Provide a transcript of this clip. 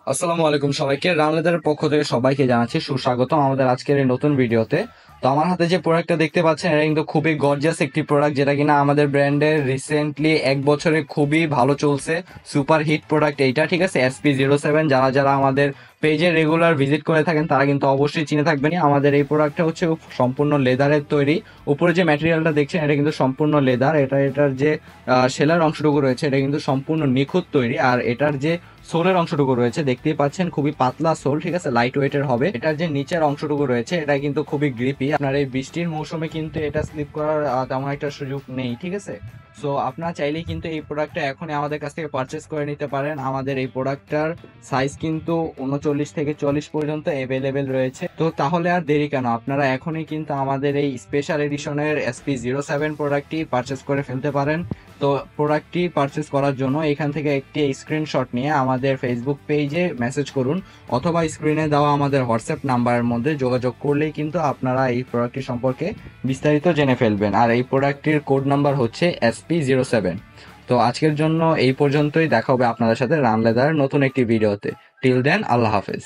আসসালামু আলাইকুম সবাইকে। রামলেদারের পক্ষ থেকে সবাইকে জানাচ্ছি সুস্বাগতম আমাদের আজকের এই নতুন ভিডিওতে। তো আমার হাতে যে প্রোডাক্টটা দেখতে পাচ্ছেন এটা কিন্তু খুবই গর্জিয়াস একটি প্রোডাক্ট, যেটা কিনা আমাদের ব্র্যান্ডের রিসেন্টলি এক বছরে খুবই ভালো চলছে। সুপার হিট প্রোডাক্ট এইটা, ঠিক আছে। SP07 যারা যারা আমাদের পেজে রেগুলার ভিজিট করে থাকেন তারা কিন্তু অবশ্যই চিনে থাকবেন। আমাদের এই প্রোডাক্টটা হচ্ছে সম্পূর্ণ লেদারের তৈরি। উপরে যে ম্যাটেরিয়ালটা দেখছেন এটা কিন্তু সম্পূর্ণ লেদার। এটার যে সেলার অংশটুকু রয়েছে এটা কিন্তু সম্পূর্ণ নিখুঁত তৈরি। আর এটার যে সোলের অংশটুকু রয়েছে দেখতেই পাচ্ছেন, খুবই পাতলা সোল, ঠিক আছে, লাইট ওয়েটের হবে। এটার যে নিচের অংশটুকু রয়েছে এটা কিন্তু খুবই গ্রিপি। আপনার এই বৃষ্টির মৌসুমে কিন্তু এটা স্লিপ করার তেমন একটা সুযোগ নেই, ঠিক আছে। সো আপনারা চাইলেই কিন্তু এই প্রোডাক্টটা এখনই আমাদের কাছ থেকে পারচেস করে নিতে পারেন। আমাদের এই প্রোডাক্টটার সাইজ কিন্তু 39 থেকে 40 পর্যন্ত অ্যাভেলেবেল রয়েছে। তো তাহলে আর দেরি কেন, আপনারা এখনই কিন্তু আমাদের এই স্পেশাল এডিশনের SP07 প্রোডাক্টটি পারচেস করে ফেলতে পারেন। তো প্রোডাক্টটি পারচেস করার জন্য এখান থেকে একটি স্ক্রিনশট নিয়ে আমাদের ফেসবুক পেজে মেসেজ করুন, অথবা স্ক্রিনে দেওয়া আমাদের হোয়াটসঅ্যাপ নাম্বারের মধ্যে যোগাযোগ করলেই কিন্তু আপনারা এই প্রোডাক্টটি সম্পর্কে বিস্তারিত জেনে ফেলবেন। আর এই প্রোডাক্টটির কোড নাম্বার হচ্ছে SP07। তো আজকের জন্য এই পর্যন্তই, দেখা হবে আপনাদের সাথে রামলেদার নতুন একটি ভিডিওতে। টিল দেন, আল্লাহ হাফেজ।